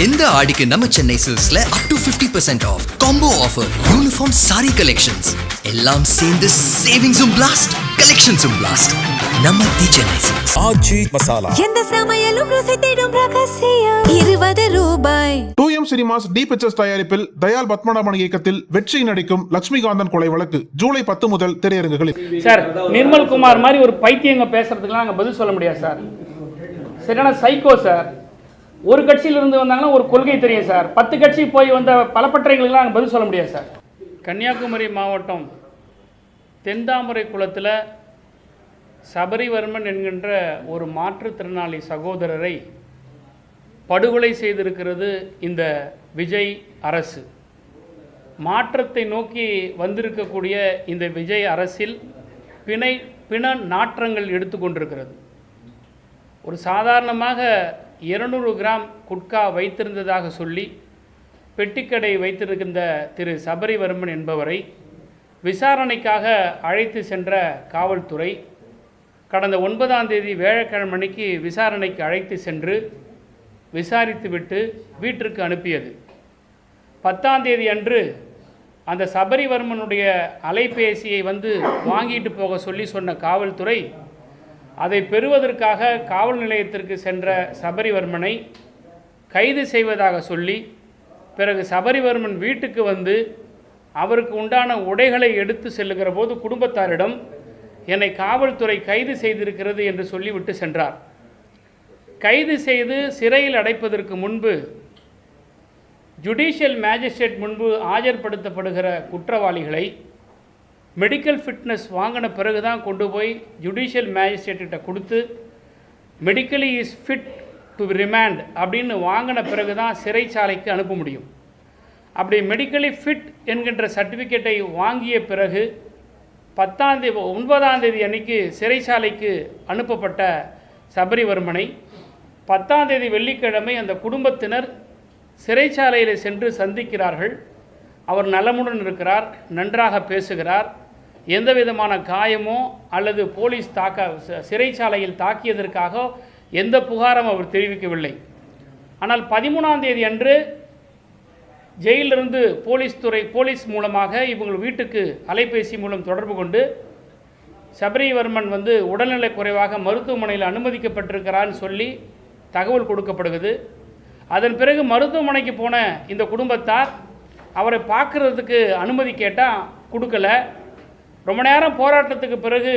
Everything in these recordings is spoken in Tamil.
இந்த ஆடிக்கு நம்ம சென்னை சில்க்ஸ்ல up to 50% off combo offer, uniform sari collections எல்லாம் சேர்ந்து சேவிங்ஸும் பிளாஸ்ட், கலெக்ஷன்ஸும் பிளாஸ்ட். நம்ம தி சென்னை சில்க்ஸ். ஆச்சி மசாலா எந்த சமையலும் ருசி தேடும் ரகசியம் 20 ரூபாய். 2M சினிமாஸ் டி பிக்சர்ஸ் தயாரிப்பில் தயால் பத்மநாபன் இயக்கத்தில் வெற்றி நடிக்கும் லட்சுமிகாந்தன் கொலை வழக்கு ஜூலை 10 முதல் திரையரங்குகளில். சார், நிர்மல் குமார் மாதிரி ஒரு பைத்தியங்க பேசுறதுக்குலாம் நாங்கள் பதில் சொல்ல முடியாது சார். சரியான சைக்கோ சார். ஒரு கட்சியிலிருந்து வந்தாங்கன்னா ஒரு கொள்கை தெரியும் சார். 10 கட்சி போய் வந்த பலப்பற்றைகளுக்கெல்லாம் நாங்கள் பதில் சொல்ல முடியாது சார். கன்னியாகுமரி மாவட்டம் தென்தாமரை குளத்தில் சபரிவர்மன் என்கின்ற ஒரு மாற்றுத்திறனாளி சகோதரரை படுகொலை செய்திருக்கிறது இந்த விஜய் அரசு. மாற்றத்தை நோக்கி வந்திருக்கக்கூடிய இந்த விஜய் அரசில் பிண நாற்றங்கள் எடுத்துக்கொண்டிருக்கிறது. ஒரு சாதாரணமாக 200 கிராம் குட்கா வைத்திருந்ததாக சொல்லி பெட்டிக்கடை வைத்திருக்கின்ற திரு சபரிவர்மன் என்பவரை விசாரணைக்காக அழைத்து சென்ற காவல்துறை கடந்த 9ஆம் தேதி வியாழக்கிழமைக்கு விசாரணைக்கு அழைத்து சென்று விசாரித்துவிட்டு வீட்டிற்கு அனுப்பியது. 10ஆம் தேதி அன்று அந்த சபரிவர்மனுடைய அலைபேசியை வந்து வாங்கிட்டு போக சொல்லி சொன்ன காவல்துறை அதை பெறுவதற்காக காவல் நிலையத்திற்கு சென்ற சபரிவர்மனை கைது செய்வதாக சொல்லி, பிறகு சபரிவர்மன் வீட்டுக்கு வந்து அவருக்கு உண்டான உடைகளை எடுத்து செல்லுகிற போது குடும்பத்தாரிடம் என்னை காவல்துறை கைது செய்திருக்கிறது என்று சொல்லிவிட்டு சென்றார். கைது செய்து சிறையில் அடைப்பதற்கு முன்பு ஜுடிஷியல் மேஜிஸ்ட்ரேட் முன்பு ஆஜர்படுத்தப்படுகிற குற்றவாளிகளை மெடிக்கல் ஃபிட்னஸ் வாங்கின பிறகு தான் கொண்டு போய் ஜுடிஷியல் மேஜிஸ்ட்ரேட்டிட்ட கொடுத்து medically is fit to remand அப்படின்னு வாங்கின பிறகு தான் சிறைச்சாலைக்கு அனுப்ப முடியும். அப்படி மெடிக்கலி ஃபிட் என்கின்ற சர்டிஃபிகேட்டை வாங்கிய பிறகு 9ஆம் தேதி அன்னைக்கு சிறைச்சாலைக்கு அனுப்பப்பட்ட சபரிவர்மனை 10ஆம் தேதி வெள்ளிக்கிழமை அந்த குடும்பத்தினர் சிறைச்சாலையில் சென்று சந்திக்கிறார்கள். அவர் நலமுடன் இருக்கிறார், நன்றாக பேசுகிறார், எந்த விதமான காயமோ அல்லது போலீஸ் சிறைச்சாலையில் தாக்கியதற்காக எந்த புகாரும் அவர் தெரிவிக்கவில்லை. ஆனால் 13ஆம் தேதி அன்று ஜெயிலிருந்து போலீஸ் மூலமாக இவங்க வீட்டுக்கு அலைபேசி மூலம் தொடர்பு கொண்டு சபரிவர்மன் வந்து உடல்நிலை குறைவாக மருத்துவமனையில் அனுமதிக்கப்பட்டிருக்கிறான்னு சொல்லி தகவல் கொடுக்கப்படுகிறது. அதன் பிறகு மருத்துவமனைக்கு போன இந்த குடும்பத்தார் அவரை பார்க்குறதுக்கு அனுமதி கேட்டால் கொடுக்கல. ரொம்ப நேரம் போராட்டத்துக்கு பிறகு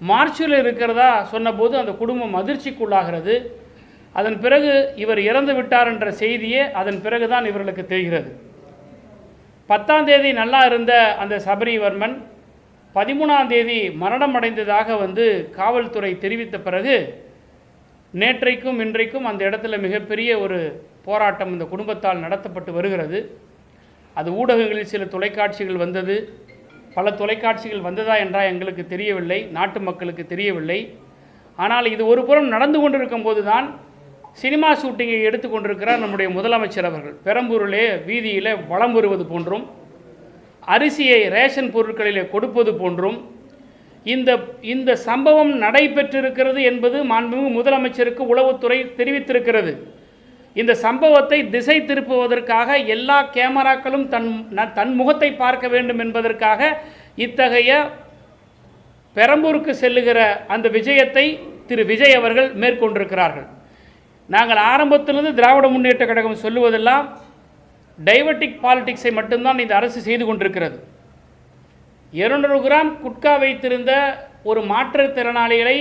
மார்ச்சில் இருக்கிறதா சொன்னபோது அந்த குடும்பம் அதிர்ச்சிக்குள்ளாகிறது. அதன் பிறகு இவர் இறந்து விட்டார் என்ற செய்தியே அதன் பிறகு தான் இவர்களுக்கு தெரிகிறது. 10ஆம் தேதி நல்லா இருந்த அந்த சபரிவர்மன் 13ஆம் தேதி மரணம் அடைந்ததாக வந்து காவல்துறை தெரிவித்த பிறகு நேற்றைக்கும் இன்றைக்கும் அந்த இடத்துல மிகப்பெரிய ஒரு போராட்டம் இந்த குடும்பத்தால் நடத்தப்பட்டு வருகிறது. அது ஊடகங்களில் சில தொலைக்காட்சிகள் வந்தது, பல தொலைக்காட்சிகள் வந்ததா என்றால் எங்களுக்கு தெரியவில்லை, நாட்டு மக்களுக்கு தெரியவில்லை. ஆனால் இது ஒரு புறம் நடந்து கொண்டிருக்கும் போது தான் சினிமா ஷூட்டிங்கை எடுத்துக்கொண்டிருக்கிறார் நம்முடைய முதலமைச்சர் அவர்கள். பெரம்பூரிலே வீதியில் வலம் வருவது போன்றும் அரிசியை ரேஷன் பொருட்களிலே கொடுப்பது போன்றும் இந்த சம்பவம் நடைபெற்றிருக்கிறது என்பது மாண்புமிகு முதலமைச்சருக்கு உளவுத்துறை தெரிவித்திருக்கிறது. இந்த சம்பவத்தை திசை திருப்புவதற்காக எல்லா கேமராக்களும் தன் முகத்தை பார்க்க வேண்டும் என்பதற்காக இத்தகைய பெரம்பூருக்கு செல்லுகிற அந்த விஜயத்தை திரு விஜய் அவர்கள் மேற்கொண்டிருக்கிறார்கள். நாங்கள் ஆரம்பத்திலிருந்து திராவிட முன்னேற்ற கழகம் சொல்லுவதெல்லாம் டைவர்டிக் பாலிடிக்ஸை மட்டும்தான் இந்த அரசு செய்து கொண்டிருக்கிறது. 200 கிராம் குட்கா வைத்திருந்த ஒரு மாற்றுத்திறனாளிகளை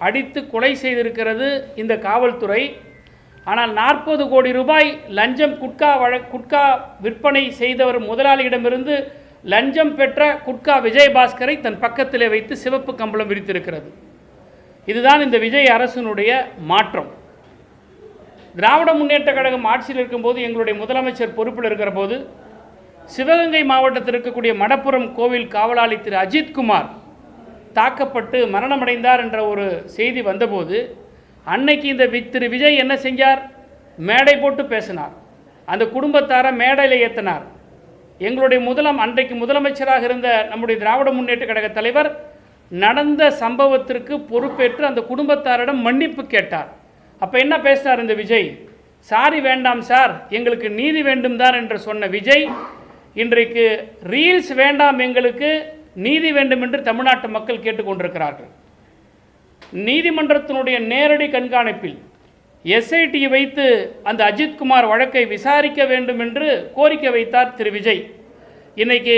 அடித்து கொலை செய்திருக்கிறது இந்த காவல்துறை. ஆனால் 40 கோடி ரூபாய் லஞ்சம் குட்கா விற்பனை செய்தவர் முதலாளியிடமிருந்து லஞ்சம் பெற்ற குட்கா விஜயபாஸ்கரை தன் பக்கத்திலே வைத்து சிவப்பு கம்பளம் விரித்திருக்கிறது. இதுதான் இந்த விஜய் அரசினுடைய மாற்றம். திராவிட முன்னேற்ற கழகம் ஆட்சியில் இருக்கும்போது எங்களுடைய முதலமைச்சர் பொறுப்பில் இருக்கிற போது சிவகங்கை மாவட்டத்தில் இருக்கக்கூடிய மடப்புரம் கோவில் காவலாளி திரு அஜித்குமார் தாக்கப்பட்டு மரணமடைந்தார் என்ற ஒரு செய்தி வந்தபோது அன்னைக்கு இந்த திரு விஜய் என்ன செஞ்சார்? மேடை போட்டு பேசினார், அந்த குடும்பத்தாரை மேடையில் ஏற்றினார். எங்களுடைய அன்றைக்கு முதலமைச்சராக இருந்த நம்முடைய திராவிட முன்னேற்ற கழக தலைவர் நடந்த சம்பவத்திற்கு பொறுப்பேற்று அந்த குடும்பத்தாரிடம் மன்னிப்பு கேட்டார். அப்போ என்ன பேசினார் இந்த விஜய்? சாரி வேண்டாம் சார், எங்களுக்கு நீதி வேண்டும் தான் என்று சொன்ன விஜய் இன்றைக்கு ரீல்ஸ் வேண்டாம், எங்களுக்கு நீதி வேண்டும் என்று தமிழ்நாட்டு மக்கள் கேட்டுக்கொண்டிருக்கிறார்கள். நீதிமன்றத்தினுடைய நேரடி கண்காணிப்பில் எஸ்ஐடி வைத்து அந்த அஜித்குமார் வழக்கை விசாரிக்க வேண்டும் என்று கோரிக்கை வைத்தார் திரு விஜய். இன்னைக்கு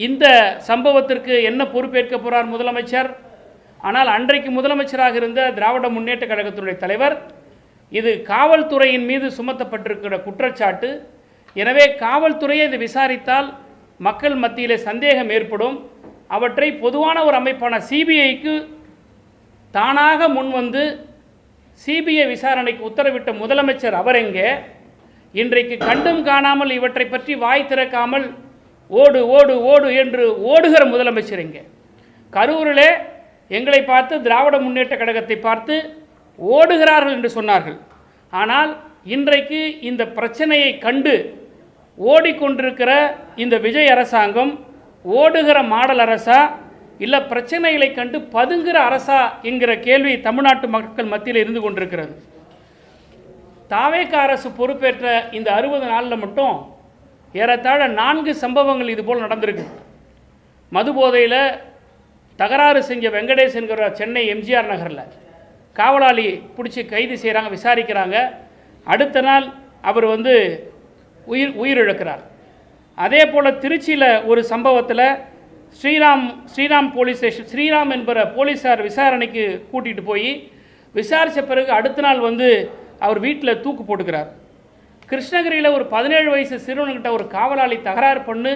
இந்த சம்பவத்திற்கு என்ன பொறுப்பேற்க போகிறார் முதலமைச்சர்? ஆனால் அன்றைக்கு முதலமைச்சராக இருந்த திராவிட முன்னேற்ற கழகத்தினுடைய தலைவர், இது காவல்துறையின் மீது சுமத்தப்பட்டிருக்கிற குற்றச்சாட்டு, எனவே காவல்துறையை இது விசாரித்தால் மக்கள் மத்தியிலே சந்தேகம் ஏற்படும், அவற்றை பொதுவான ஒரு அமைப்பான சிபிஐக்கு தானாக முன்வந்து சிபிஐ விசாரணைக்கு உத்தரவிட்ட முதலமைச்சர் அவர் எங்கே? இன்றைக்கு கண்டும் காணாமல் இவற்றை பற்றி வாய் திறக்காமல் ஓடு ஓடு ஓடு என்று ஓடுகிற முதலமைச்சர் எங்கே? கரூரிலே எங்களை பார்த்து திராவிட முன்னேற்ற கழகத்தை பார்த்து ஓடுகிறார்கள் என்று சொன்னார்கள். ஆனால் இன்றைக்கு இந்த பிரச்சனையை கண்டு ஓடிக்கொண்டிருக்கிற இந்த விஜய் அரசாங்கம் ஓடுகிற மாடல் அரசா இல்லை பிரச்சனைகளை கண்டு பதுங்குகிற அரசா என்கிற கேள்வி தமிழ்நாட்டு மக்கள் மத்தியில் இருந்து கொண்டிருக்கிறது. தாவேக அரசு பொறுப்பேற்ற இந்த 60 நாளில் மட்டும் ஏறத்தாழ 4 சம்பவங்கள் இதுபோல் நடந்திருக்கு. மது போதையில் தகராறு செஞ்ச வெங்கடேஷ் என்கிற சென்னை எம்ஜிஆர் நகரில் காவலாளி பிடிச்சி கைது செய்கிறாங்க, விசாரிக்கிறாங்க. அடுத்த நாள் அவர் உயிரிழக்கிறார். அதே போல் திருச்சியில் ஒரு சம்பவத்தில் ஸ்ரீராம் போலீஸ் ஸ்டேஷன், ஸ்ரீராம் என்பற போலீஸார் விசாரணைக்கு கூட்டிகிட்டு போய் விசாரித்த பிறகு அடுத்த நாள் அவர் வீட்டில் தூக்கு போட்டுக்கிறார். கிருஷ்ணகிரியில் ஒரு 17 வயசு சிறுவன்கிட்ட ஒரு காவலாளி தகராறு பண்ணு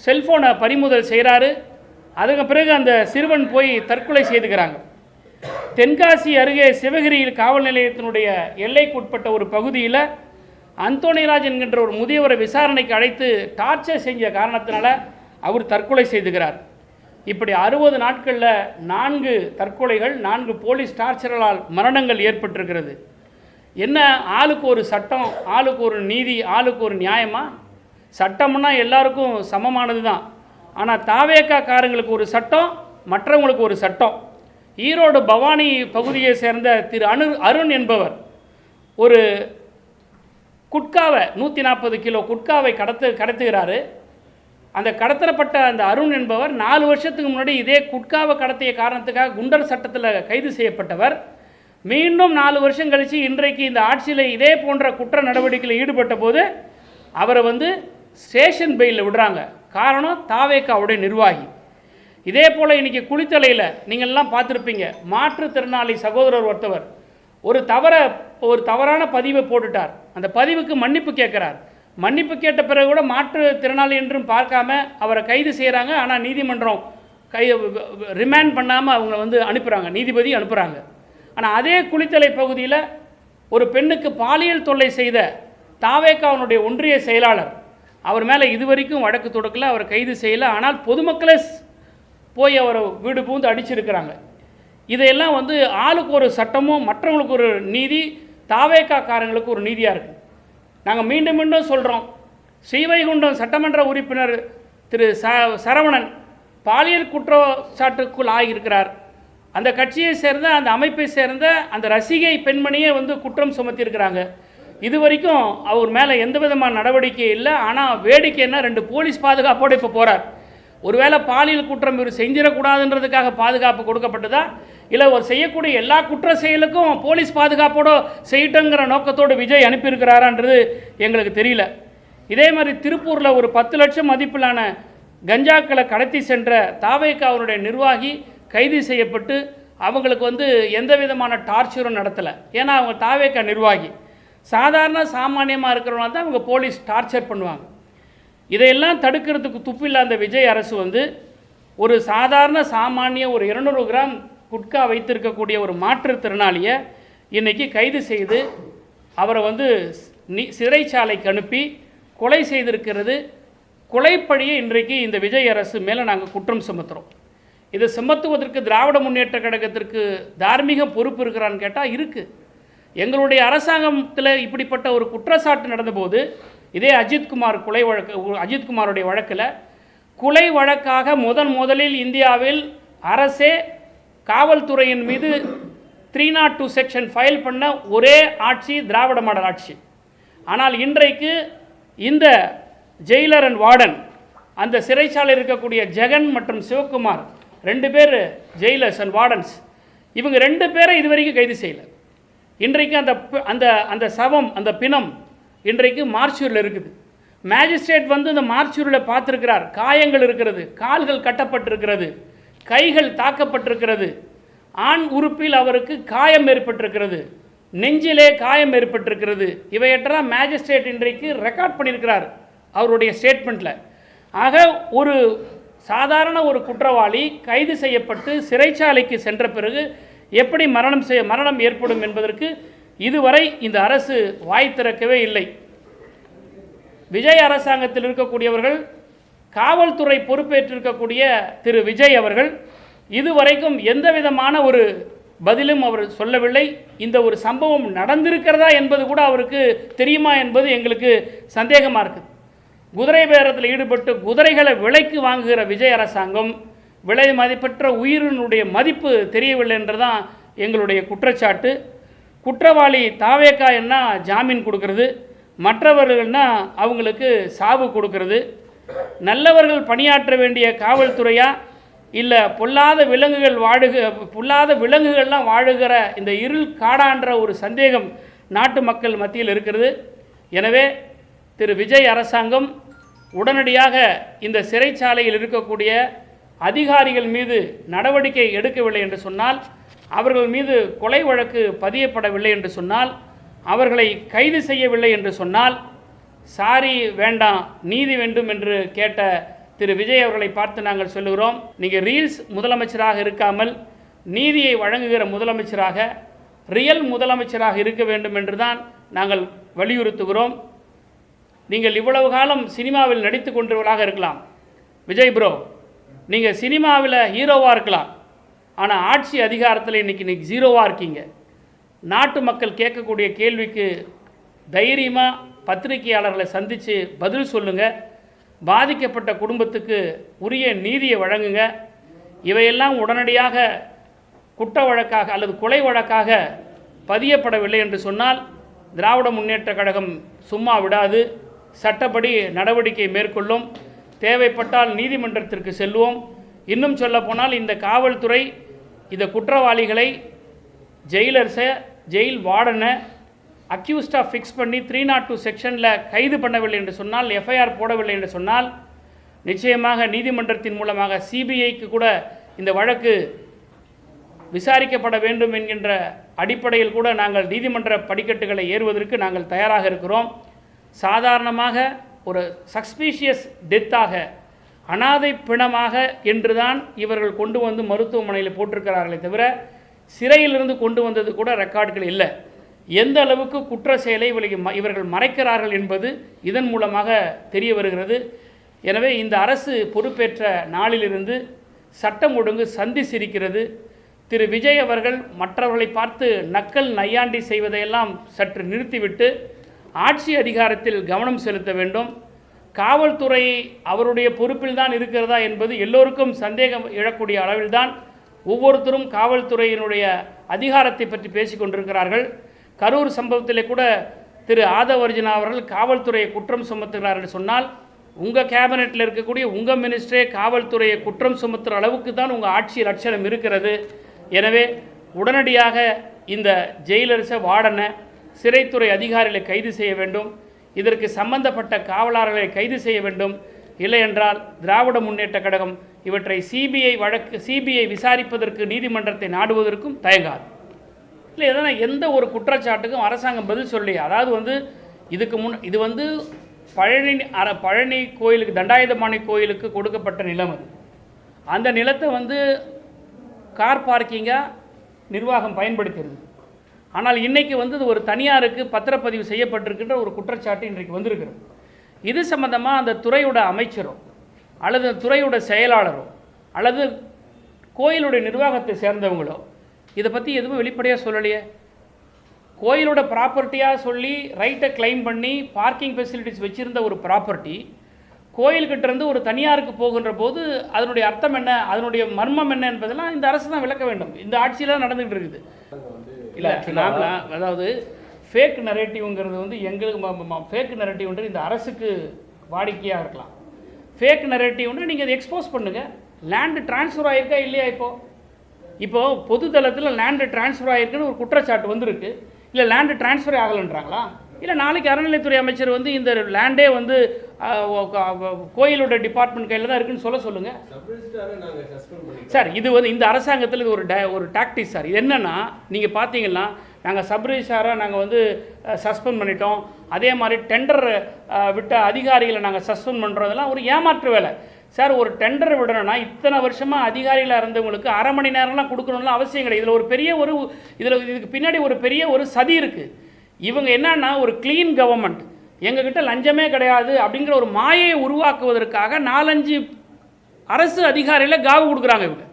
செல்ஃபோனை பறிமுதல் செய்கிறாரு. அதுக்கு பிறகு அந்த சிறுவன் போய் தற்கொலை செய்துக்கிறாங்க. தென்காசி அருகே சிவகிரியில் காவல் நிலையத்தினுடைய எல்லைக்குட்பட்ட ஒரு பகுதியில் அந்தோணிராஜ் என்கின்ற ஒரு முதியவரை விசாரணைக்கு அழைத்து டார்ச்சர் செஞ்ச காரணத்தினால அவர் தற்கொலை செய்துகிறார். இப்படி 60 நாட்களில் 4 தற்கொலைகள், 4 போலீஸ் டார்ச்சர்களால் மரணங்கள் ஏற்பட்டிருக்கிறது. என்ன ஆளுக்கு ஒரு சட்டம், ஆளுக்கு ஒரு நீதி, ஆளுக்கு ஒரு நியாயமா? சட்டம்னா எல்லாருக்கும் சமமானது தான். ஆனால் தாவேகா காரங்களுக்கு ஒரு சட்டம், மற்றவங்களுக்கு ஒரு சட்டம். ஈரோடு பவானி பகுதியை சேர்ந்த திரு அருண் என்பவர் ஒரு குட்காவை 140 கிலோ குட்காவை கடத்துகிறாரு. அந்த கடத்தப்பட்ட அந்த அருண் என்பவர் 4 வருஷத்துக்கு முன்னாடி இதே குட்காவை கடத்திய காரணத்துக்காக குண்டர் சட்டத்தில் கைது செய்யப்பட்டவர். மீண்டும் 4 வருஷம் கழித்து இன்றைக்கு இந்த ஆட்சியில் இதே போன்ற குற்ற நடவடிக்கையில் ஈடுபட்ட போது அவரை ஸ்டேஷன் பெயிலில் விடுறாங்க. காரணம் தாவேகாவுடைய நிர்வாகி. இதே போல் இன்றைக்கி குளித்தலையில் நீங்கள்லாம் பார்த்துருப்பீங்க, மாற்றுத்திறனாளி சகோதரர் ஒருத்தவர் ஒரு தவறான பதிவை போட்டுட்டார். அந்த பதிவுக்கு மன்னிப்பு கேட்குறார். மன்னிப்பு கேட்ட பிறகு கூட மாற்றுத்திறனாளி என்றும் பார்க்காம அவரை கைது செய்கிறாங்க. ஆனால் நீதிமன்றம் ரிமாண்ட் பண்ணாமல் அவங்க அனுப்புகிறாங்க, நீதிபதி அனுப்புகிறாங்க. ஆனால் அதே குளித்தலை பகுதியில் ஒரு பெண்ணுக்கு பாலியல் தொல்லை செய்த தாவேகாவுடைய ஒன்றிய செயலாளர், அவர் மேலே இதுவரைக்கும் வழக்கு தொடுக்கல, அவர் கைது செய்யலை. ஆனால் பொதுமக்களே போய் அவரை வீடு பூந்து அடிச்சிருக்கிறாங்க. இதையெல்லாம் ஆளுக்கு ஒரு சட்டமும் மற்றவங்களுக்கு ஒரு நீதி, தாவேகா காரங்களுக்கு ஒரு நீதியாக இருக்குது. நாங்கள் மீண்டும் மீண்டும் சொல்கிறோம், ஸ்ரீவைகுண்டம் சட்டமன்ற உறுப்பினர் திரு சரவணன் பாலியல் குற்றச்சாட்டுக்குள் ஆகியிருக்கிறார். அந்த கட்சியை சேர்ந்த, அந்த அமைப்பை சேர்ந்த அந்த ரசிகை பெண்மணியே குற்றம் சுமத்தியிருக்கிறாங்க. இது வரைக்கும் அவர் மேலே எந்த விதமான நடவடிக்கை இல்லை. ஆனால் வேடிக்கைன்னா 2 போலீஸ் பாதுகாப்போடு இப்போ போகிறார். ஒருவேளை பாலியல் குற்றம் இவர் செஞ்சிடக்கூடாதுன்றதுக்காக பாதுகாப்பு கொடுக்கப்பட்டதா, இல்லை ஒரு செய்யக்கூடிய எல்லா குற்ற செயலுக்கும் போலீஸ் பாதுகாப்போடு செய்யட்டுங்கிற நோக்கத்தோடு விஜய் அனுப்பியிருக்கிறாரான்றது எங்களுக்கு தெரியல. இதே மாதிரி திருப்பூரில் ஒரு 10 லட்சம் மதிப்பிலான கஞ்சாக்களை கடத்தி சென்ற தாவேகாவுடைய நிர்வாகி கைது செய்யப்பட்டு அவங்களுக்கு எந்த விதமான டார்ச்சரும் நடத்தலை. ஏன்னா அவங்க தாவேகா நிர்வாகி. சாதாரண சாமானியமாக இருக்கிறவங்க தான் அவங்க போலீஸ் டார்ச்சர் பண்ணுவாங்க. இதையெல்லாம் தடுக்கிறதுக்கு துப்பில்லாத விஜய் அரசு ஒரு சாதாரண சாமானிய ஒரு 200 கிராம் குட்கா வைத்திருக்கக்கூடிய ஒரு மாற்றுத்திறனாளியை இன்றைக்கி கைது செய்து அவரை சிறைச்சாலைக்கு அனுப்பி கொலை செய்திருக்கிறது. கொலைப்பழியை இன்றைக்கு இந்த விஜய் அரசு மேலே நாங்கள் குற்றம் சுமத்துகிறோம். இதை சுமத்துவதற்கு திராவிட முன்னேற்ற கழகத்திற்கு தார்மீக பொறுப்பு இருக்கிறான்னு கேட்டால் இருக்குது. எங்களுடைய அரசாங்கத்தில் இப்படிப்பட்ட ஒரு குற்றச்சாட்டு நடந்தபோது இதே அஜித்குமாருடைய வழக்கில் கொலை வழக்காக முதலில் இந்தியாவில் அரசே காவல்துறையின் மீது 302 செக்ஷன் ஃபைல் பண்ண ஒரே ஆட்சி திராவிட மாடல் ஆட்சி. ஆனால் இன்றைக்கு இந்த ஜெயிலர் அண்ட் வார்டன், அந்த சிறைச்சாலை இருக்கக்கூடிய ஜெகன் மற்றும் சிவகுமார் 2 பேர் ஜெயிலர்ஸ் அண்ட் வார்டன்ஸ், இவங்க 2 பேரை இதுவரைக்கும் கைது செய்யலை. இன்றைக்கு அந்த அந்த அந்த சவம், அந்த பிணம் இன்றைக்கு மார்ச்சூரில் இருக்குது. மேஜிஸ்ட்ரேட் வந்து இந்த மார்ச்சூரில் பார்த்துருக்கிறார். காயங்கள் இருக்கிறது, கால்கள் கட்டப்பட்டிருக்கிறது, கைகள் தாக்கப்பட்டிருக்கிறது, ஆண் உறுப்பில் அவருக்கு காயம் ஏற்பட்டிருக்கிறது, நெஞ்சிலே காயம் ஏற்பட்டிருக்கிறது. இவையெல்லாம் மேஜிஸ்ட்ரேட் இன்றைக்கு ரெக்கார்ட் பண்ணியிருக்கிறார் அவருடைய ஸ்டேட்மெண்ட்டில். ஆக ஒரு சாதாரண ஒரு குற்றவாளி கைது செய்யப்பட்டு சிறைச்சாலைக்கு சென்ற பிறகு எப்படி மரணம் ஏற்படும் என்பதற்கு இதுவரை இந்த அரசு வாய் திறக்கவே இல்லை. விஜய் அரசாங்கத்தில் இருக்கக்கூடியவர்கள், காவல்துறை பொறுப்பேற்றிருக்கக்கூடிய திரு விஜய் அவர்கள் இதுவரைக்கும் எந்த விதமான ஒரு பதிலும் அவர் சொல்லவில்லை. இந்த ஒரு சம்பவம் நடந்திருக்கிறதா என்பது கூட அவருக்கு தெரியுமா என்பது எங்களுக்கு சந்தேகமாக இருக்குது. குதிரை பேரத்தில் ஈடுபட்டு குதிரைகளை விலைக்கு வாங்குகிற விஜய் அரசாங்கம் விலை மதிப்பற்ற உயிரினுடைய மதிப்பு தெரியவில்லை என்றுதான் எங்களுடைய குற்றச்சாட்டு. குற்றவாளி தாவேக்கா என்ன ஜாமீன் கொடுக்கறது, மற்றவர்கள்னா அவங்களுக்கு சாவு கொடுக்கறது, நல்லவர்கள் பணியாற்ற வேண்டிய காவல்துறையா இல்லை பொல்லாத விலங்குகள்லாம் வாழுகிற இந்த இருள் காடான்ற ஒரு சந்தேகம் நாட்டு மக்கள் மத்தியில் இருக்கிறது. எனவே திரு விஜய் அரசாங்கம் உடனடியாக இந்த சிறைச்சாலையில் இருக்கக்கூடிய அதிகாரிகள் மீது நடவடிக்கை எடுக்கவில்லை என்று சொன்னால், அவர்கள் மீது கொலை வழக்கு பதியப்படவில்லை என்று சொன்னால், அவர்களை கைது செய்யவில்லை என்று சொன்னால், சாரி வேண்டாம் நீதி வேண்டும் என்று கேட்ட திரு விஜய் அவர்களை பார்த்து நாங்கள் சொல்லுகிறோம், நீங்கள் ரீல்ஸ் முதலமைச்சராக இருக்காமல் நீதியை வழங்குகிற முதலமைச்சராக, ரியல் முதலமைச்சராக இருக்க வேண்டும் என்று தான் நாங்கள் வலியுறுத்துகிறோம். நீங்கள் இவ்வளவு காலம் சினிமாவில் நடித்து கொண்டவர்களாக இருக்கலாம் விஜய் ப்ரோ, நீங்கள் சினிமாவில் ஹீரோவாக இருக்கலாம், ஆனால் ஆட்சி அதிகாரத்தில் இன்றைக்கி ஜீரோவாக இருக்கீங்க. நாட்டு மக்கள் கேட்கக்கூடிய கேள்விக்கு தைரியமாக பத்திரிகையாளர்களை சந்தித்து பதில் சொல்லுங்கள். பாதிக்கப்பட்ட குடும்பத்துக்கு உரிய நீதியை வழங்குங்க. இவையெல்லாம் உடனடியாக குற்ற வழக்காக அல்லது கொலை வழக்காக பதியப்படவில்லை என்று சொன்னால் திராவிட முன்னேற்ற கழகம் சும்மா விடாது, சட்டப்படி நடவடிக்கை மேற்கொள்ளும். தேவைப்பட்டால் நீதிமன்றத்திற்கு செல்வோம். இன்னும் சொல்லப்போனால் இந்த காவல்துறை இந்த குற்றவாளிகளை, ஜெயிலர்ஸை, ஜெயில் வார்டனை அக்யூஸ்டாக ஃபிக்ஸ் பண்ணி 302 செக்ஷனில் கைது பண்ணவில்லை என்று சொன்னால், எஃப்ஐஆர் போடவில்லை என்று சொன்னால், நிச்சயமாக நீதிமன்றத்தின் மூலமாக சிபிஐக்கு கூட இந்த வழக்கு விசாரிக்கப்பட வேண்டும் என்கின்ற அடிப்படையில் கூட நாங்கள் நீதிமன்ற படிக்கட்டுகளை ஏறுவதற்கு நாங்கள் தயாராக இருக்கிறோம். சாதாரணமாக ஒரு சஸ்பீஷியஸ் டெத்தாக, அனாதை பிணமாக என்றுதான் இவர்கள் கொண்டு வந்து மருத்துவமனையில் போட்டிருக்கிறார்களே தவிர சிறையிலிருந்து கொண்டு வந்தது கூட ரெக்கார்டுகள் இல்லை. எந்த அளவுக்கு குற்ற செயலை இவர்கள் மறைக்கிறார்கள் என்பது இதன் மூலமாக தெரிய வருகிறது. எனவே இந்த அரசு பொறுப்பேற்ற நாளிலிருந்து சட்டம் ஒழுங்கு சந்தி சிரிக்கிறது. திரு விஜய் அவர்கள் மற்றவர்களை பார்த்து நக்கல் நையாண்டி செய்வதையெல்லாம் சற்று நிறுத்திவிட்டு ஆட்சி அதிகாரத்தில் கவனம் செலுத்த வேண்டும். காவல்துறை அவருடைய பொறுப்பில் தான் இருக்கிறதா என்பது எல்லோருக்கும் சந்தேகம் எழக்கூடிய அளவில்தான் ஒவ்வொருத்தரும் காவல்துறையினுடைய அதிகாரத்தை பற்றி பேசி கொண்டிருக்கிறார்கள். கரூர் சம்பவத்திலே கூட திரு ஆதவ் அர்ஜுனா அவர்கள் காவல்துறையை குற்றம் சுமத்துகிறார் என்று சொன்னால், உங்கள் கேபினெட்டில் இருக்கக்கூடிய உங்கள் மினிஸ்டரே காவல்துறையை குற்றம் சுமத்துகிற அளவுக்கு தான் உங்கள் ஆட்சி லட்சணம் இருக்கிறது. எனவே உடனடியாக இந்த ஜெயிலர்ஸை, வார்டனை, சிறைத்துறை அதிகாரிகளை கைது செய்ய வேண்டும். இதற்கு சம்பந்தப்பட்ட காவலாளர்களை கைது செய்ய வேண்டும். இல்லையென்றால் திராவிட முன்னேற்ற கழகம் இவற்றை சிபிஐ விசாரிப்பதற்கு நீதிமன்றத்தை நாடுவதற்கும் தயங்காது. இல்லை எதனா எந்த ஒரு குற்றச்சாட்டுக்கும் அரசாங்கம் பதில் சொல்லி, அதாவது இது பழனி கோயிலுக்கு, தண்டாயுதபாணி கோயிலுக்கு கொடுக்கப்பட்ட நிலம். அது அந்த நிலத்தை கார் பார்க்கிங்காக நிர்வாகம் பயன்படுத்திடுது. ஆனால் இன்றைக்கி ஒரு தனியாருக்கு பத்திரப்பதிவு செய்யப்பட்டிருக்கின்ற ஒரு குற்றச்சாட்டு இன்றைக்கு வந்திருக்கிறது. இது சம்பந்தமாக அந்த துறையோட அமைச்சரோ அல்லது துறையோட செயலாளரோ அல்லது கோயிலுடைய நிர்வாகத்தை சேர்ந்தவங்களோ இதை பற்றி எதுவும் வெளிப்படையாக சொல்லலையே. கோயிலோட ப்ராப்பர்ட்டியாக சொல்லி ரைட்டை கிளைம் பண்ணி பார்க்கிங் ஃபெசிலிட்டிஸ் வச்சுருந்த ஒரு ப்ராப்பர்ட்டி கோயில்கிட்டேருந்து ஒரு தனியாருக்கு போகின்ற போது அதனுடைய அர்த்தம் என்ன, அதனுடைய மர்மம் என்ன என்பதெல்லாம் இந்த அரசு தான் விளக்க வேண்டும். இந்த ஆட்சியில் தான் நடந்துகிட்டு இருக்குது. இல்லை நாமலாம் அதாவது ஃபேக் நரேட்டிவ்ங்கிறது வந்து எங்களுக்கு ஃபேக் நரேட்டிவ்ன்றது இந்த அரசுக்கு வாடிக்கையாக இருக்கலாம். ஃபேக் நரேட்டிவ்னா நீங்கள் அதை எக்ஸ்போஸ் பண்ணுங்கள். லேண்டு டிரான்ஸ்ஃபர் ஆகிருக்கா இல்லையா? இப்போது பொதுதளத்தில் லேண்டு டிரான்ஸ்ஃபர் ஆகிருக்குன்னு ஒரு குற்றச்சாட்டு வந்திருக்கு. இல்லை லேண்டு டிரான்ஸ்ஃபர் ஆகலைன்றாங்களா? இல்லை நாளைக்கு அறநிலைத்துறை அமைச்சர் வந்து இந்த லேண்டே வந்து கோயிலோட டிபார்ட்மெண்ட் கையில் தான் இருக்குன்னு சொல்லுங்கள் சார். இது வந்து இந்த அரசாங்கத்தில் இது ஒரு டாக்டிக்ஸ் சார். இது என்னென்னா நீங்கள் பார்த்தீங்கன்னா நாங்கள் சப்ரிஜிஸ்ட்ராரை நாங்கள் வந்து சஸ்பெண்ட் பண்ணிட்டோம். அதே மாதிரி டெண்டர் விட்ட அதிகாரிகளை நாங்கள் சஸ்பெண்ட் பண்ணுறதெல்லாம் ஒரு ஏமாற்று வேலை சார். ஒரு டெண்டர் விடணும்னா இத்தனை வருஷமாக அதிகாரிகளாக இருந்தவங்களுக்கு அரை மணி நேரம்லாம் கொடுக்கணும்லாம் அவசியம் கிடையாது. இதில் ஒரு பெரிய இதுக்கு பின்னாடி ஒரு பெரிய ஒரு சதி இருக்குது. இவங்க என்னன்னா ஒரு க்ளீன் கவர்மெண்ட், எங்ககிட்ட லஞ்சமே கிடையாது அப்படிங்கிற ஒரு மாயை உருவாக்குவதற்காக 4-5 அரசு அதிகாரிகளை காவு கொடுக்குறாங்க இவங்க.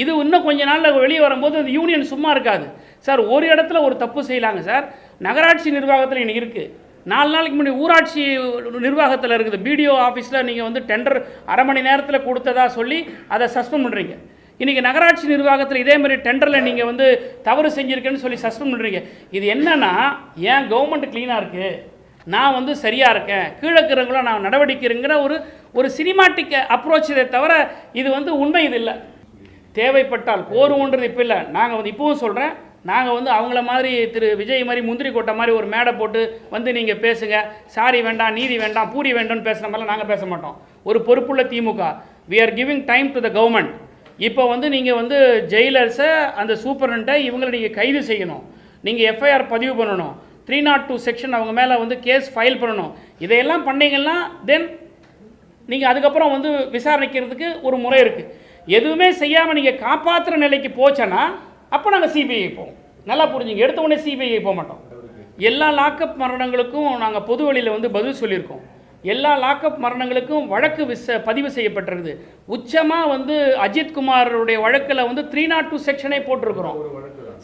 இது இன்னும் கொஞ்ச நாளில் வெளியே வரும்போது அந்த யூனியன் சும்மா இருக்காது சார். ஒரு இடத்துல ஒரு தப்பு செய்யலாங்க சார். நகராட்சி நிர்வாகத்தில் இன்னைக்கு இருக்குது. 4 நாளைக்கு முன்னாடி ஊராட்சி நிர்வாகத்தில் இருக்குது. பிடிஓ ஆஃபீஸில் நீங்கள் வந்து டெண்டர் அரை மணி நேரத்தில் கொடுத்ததா சொல்லி அதை சஸ்பெண்ட் பண்ணுறீங்க. இன்றைக்கி நகராட்சி நிர்வாகத்தில் இதே மாதிரி டெண்டரில் நீங்கள் வந்து தவறு செஞ்சுருக்கேன்னு சொல்லி சஸ்பெண்ட் பண்ணுறீங்க. இது என்னென்னா ஏன் கவர்மெண்ட் க்ளீனாக இருக்குது, நான் வந்து சரியாக இருக்கேன், கீழே இருக்கிறவங்களும் நான் நடவடிக்கைங்கிற ஒரு சினிமாட்டிக் அப்ரோச். இதை தவிர இது வந்து உண்மை இது இல்லை. தேவைப்பட்டால் போருன்றது இப்போ இல்லை. நாங்கள் வந்து இப்போவும் சொல்கிறேன், நாங்கள் வந்து அவங்கள மாதிரி திரு விஜய் மாதிரி முந்திரி கொட்டை மாதிரி ஒரு மேடை போட்டு வந்து நீங்கள் பேசுங்க, சாரி வேண்டாம், நீதி வேண்டாம், பூரி வேண்டாம்னு பேசுகிற மாதிரிலாம் நாங்கள் பேச மாட்டோம். ஒரு பொறுப்புள்ள DMK, we are giving time to the government. இப்போ வந்து நீங்கள் வந்து ஜெயிலர்ஸை, அந்த சூப்பரண்ட்டை இவங்களை நீங்கள் கைது செய்யணும், நீங்கள் எஃப்ஐஆர் பதிவு பண்ணணும், 302 செக்ஷன் அவங்க மேலே வந்து கேஸ் ஃபைல் பண்ணணும். இதையெல்லாம் பண்ணிங்கன்னா தென் நீங்கள் அதுக்கப்புறம் வந்து விசாரணைக்கிறதுக்கு ஒரு முறை இருக்குது. எதுவுமே செய்யாமல் நீங்கள் காப்பாற்றுற நிலைக்கு போச்சேன்னா அப்போ நாங்கள் சிபிஐ போவோம். நல்லா புரிஞ்சுங்க. எடுத்த உடனே சிபிஐ போக மாட்டோம். எல்லா லாக்அப் மரணங்களுக்கும் நாங்கள் பொது வழியில் வந்து பதில் சொல்லியிருக்கோம். எல்லா லாக்அப் மரணங்களுக்கும் வழக்கு பதிவு செய்யப்பட்டிருக்குது. உச்சமாக வந்து அஜித்குமாருடைய வழக்கில் வந்து 302 செக்ஷனே போட்டிருக்கிறோம்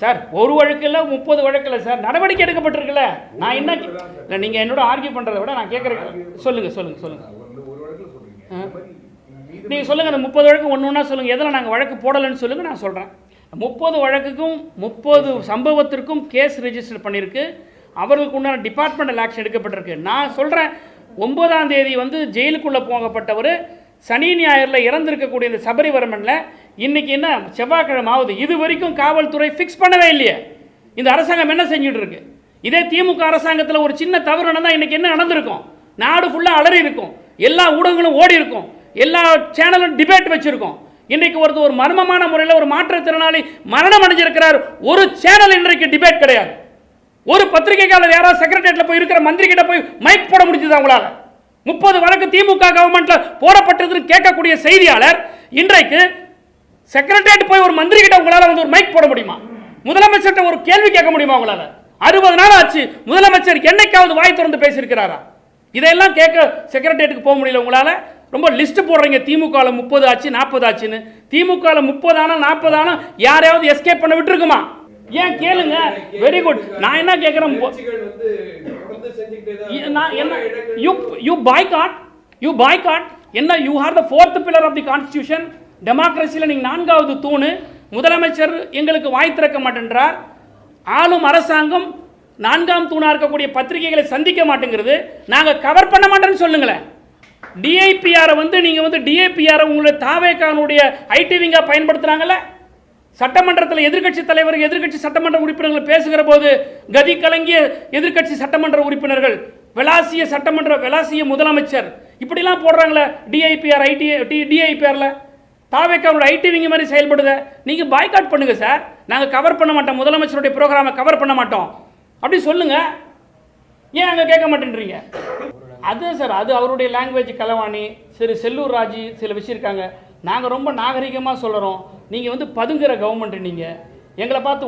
சார். ஒரு வழக்கில் 30 வழக்கில் சார் நடவடிக்கை எடுக்கப்பட்டிருக்குல்ல. நான் என்ன இல்லை, நீங்கள் என்னோட ஆர்கியூ பண்ணுறதை விட நான் கேட்குறேன். சொல்லுங்கள் நீங்கள் சொல்லுங்கள். அந்த 30 வழக்கு ஒன்று ஒன்றா சொல்லுங்கள். எதில் நாங்கள் வழக்கு போடலைன்னு சொல்லுங்கள், நான் சொல்கிறேன். 30 வழக்குக்கும் 30 சம்பவத்திற்கும் கேஸ் ரெஜிஸ்டர் பண்ணியிருக்கு. அவர்களுக்கு உண்டான டிபார்ட்மெண்டல் ஆக்ஷன் எடுக்கப்பட்டிருக்கு. நான் சொல்கிறேன், 9ஆம் தேதி வந்து ஜெயிலுக்குள்ளே போகப்பட்டவர் சனி ஞாயிறில் இறந்திருக்கக்கூடிய இந்த சபரிவர்மனில் இன்றைக்கி என்ன செவ்வாய்க்கிழமை ஆகுது, இது வரைக்கும் காவல்துறை ஃபிக்ஸ் பண்ணவே இல்லையே. இந்த அரசாங்கம் என்ன செஞ்சுட்டு இருக்கு? இதே திமுக அரசாங்கத்தில் ஒரு சின்ன தவறு நடந்தால் இன்றைக்கி என்ன நடந்திருக்கும்? நாடு ஃபுல்லாக அலறி இருக்கும், எல்லா ஊடகங்களும் ஓடி இருக்கும், எல்லா சேனலும் டிபேட் வச்சுருக்கோம். இன்றைக்கு ஒரு மர்மமான முறையில் ஒரு மாற்றுத்திறனாளி மரணம் அடைஞ்சிருக்கிறார், ஒரு சேனல் இன்றைக்கு டிபேட் கிடையாது. ஒரு பத்திரிகையாளர் யாராவது செக்ரட்டரியேட்டில் போய் இருக்கிற மந்திரி கிட்ட போய் மைக் போட முடிஞ்சது அவங்களால? 30 வழக்கு திமுக கவர்மெண்ட்ல போடப்பட்டதுன்னு கேட்கக்கூடிய செய்தியாளர் இன்றைக்கு செக்ரட்டரியேட் போய் ஒரு மந்திரி கிட்ட உங்களால வந்து ஒரு மைக் போட முடியுமா? முதலமைச்சர்கிட்ட ஒரு கேள்வி கேட்க முடியுமா உங்களால? 60 நாள் ஆச்சு, முதலமைச்சர் என்னைக்காவது வாய் திறந்து பேசியிருக்கிறாரா? இதெல்லாம் கேட்க செக்ரட்டரியேட்டுக்கு போக முடியல உங்களால. ரொம்ப லிஸ்ட் போடுறீங்க, திமுக 30 ஆச்சு 40 ஆச்சுன்னு. திமுக 30 ஆனா 40 ஆனா யாரையாவது எஸ்கேப் பண்ண விட்டுருக்குமா? ஏன் கேளுங்க. Very good. நான் என்ன கேட்கிறேன், யூ பாய்காட் என்ன? You are the 4th pillar of the constitution. டெமோக்ரஸியில் நீங்கள் 4வது தூணு. முதலமைச்சர் எங்களுக்கு வாய் திறக்க மாட்டேன்றார். ஆளும் அரசாங்கம் 4ஆம் தூணாக இருக்கக்கூடிய பத்திரிகைகளை சந்திக்க மாட்டேங்கிறது. நாங்கள் கவர் பண்ண மாட்டேன்னு சொல்லுங்களேன். டிஐபிஆரை வந்து நீங்கள் வந்து டிஐபிஆரை உங்களுடைய தாவேக்கானுடைய ஐடி விங்கா பயன்படுத்துகிறாங்கல்ல. சட்டமன்றத்தில் எதிர்க்கட்சி தலைவர், எதிர்க்கட்சி சட்டமன்ற உறுப்பினர்கள் பேசுகிற போது கதி கலங்கிய எதிர்க்கட்சி சட்டமன்ற உறுப்பினர்கள், விளாசிய முதலமைச்சர், இப்படிலாம் போடுறாங்களே டிஐபிஆர் டிஐபிஆரில். தாவேக்கானோட ஐடி விங்க மாதிரி செயல்படுத. நீங்கள் பாய்காட் பண்ணுங்க சார். நாங்கள் கவர் பண்ண மாட்டோம், முதலமைச்சருடைய ப்ரோக்ராமை கவர் பண்ண மாட்டோம் அப்படி சொல்லுங்க. ஏன் அங்கே கேட்க மாட்டேன்றீங்க? அதுதான் சார், அது அவருடைய லாங்குவேஜ் கலவாணி. சரி, செல்லூர் ராஜி சில விஷயம் இருக்காங்க. நாங்கள் ரொம்ப நாகரிகமாக சொல்கிறோம். நீங்கள் வந்து பதுங்குற கவர்மெண்ட், நீங்கள் எங்களை பார்த்து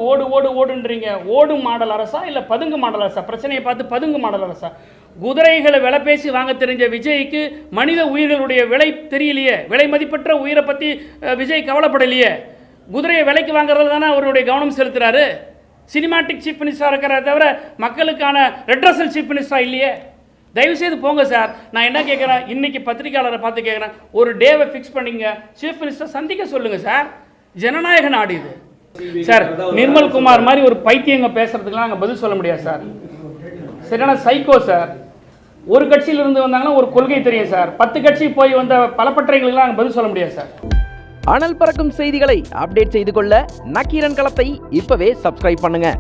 ஓடுன்றீங்க. ஓடும் மாடல் அரசா இல்லை பதுங்கு மாடல் அரசா? பிரச்சனையை பார்த்து பதுங்கு மாடல் அரசா? குதிரைகளை விலை பேசி வாங்க தெரிஞ்ச விஜய்க்கு மனித உயிர்களுடைய விலை தெரியலையே. விலை மதிப்பற்ற உயிரை பற்றி விஜய் கவலைப்படலையே. குதிரையை விலைக்கு வாங்குறதுல தானே அவருடைய கவனம் செலுத்துகிறாரு. சினிமாட்டிக் சீஃப் மினிஸ்டராக இருக்கிறத தவிர மக்களுக்கான ரெட்ரஸல் சீஃப் மினிஸ்டராக இல்லையே. தயவுசெய்து போங்க சார். நான் என்ன கேட்குறேன், இன்றைக்கி பத்திரிகையாளரை பார்த்து கேட்குறேன், ஒரு டேவை ஃபிக்ஸ் பண்ணிங்க, சீஃப் மினிஸ்டர் சந்திக்க சொல்லுங்கள் சார். ஜனநாயக நாடு இது. சார் நிர்மல் குமார் மாதிரி ஒரு பைத்தியங்க பேசுறதுக்குலாம் நாங்கள் பதில் சொல்ல முடியாது சார். சரியான சைக்கோ சார். ஒரு கட்சியிலிருந்து வந்தாங்கன்னா ஒரு கொள்கை தெரியும் சார். 10 கட்சி போய் வந்த பலப்பற்றைகளுக்கெல்லாம் நாங்கள் பதில் சொல்ல முடியாது சார். அனல் பறக்கும் செய்திகளை அப்டேட் செய்து கொள்ள நக்கீரன் களத்தை இப்பவே சப்ஸ்கிரைப் பண்ணுங்க.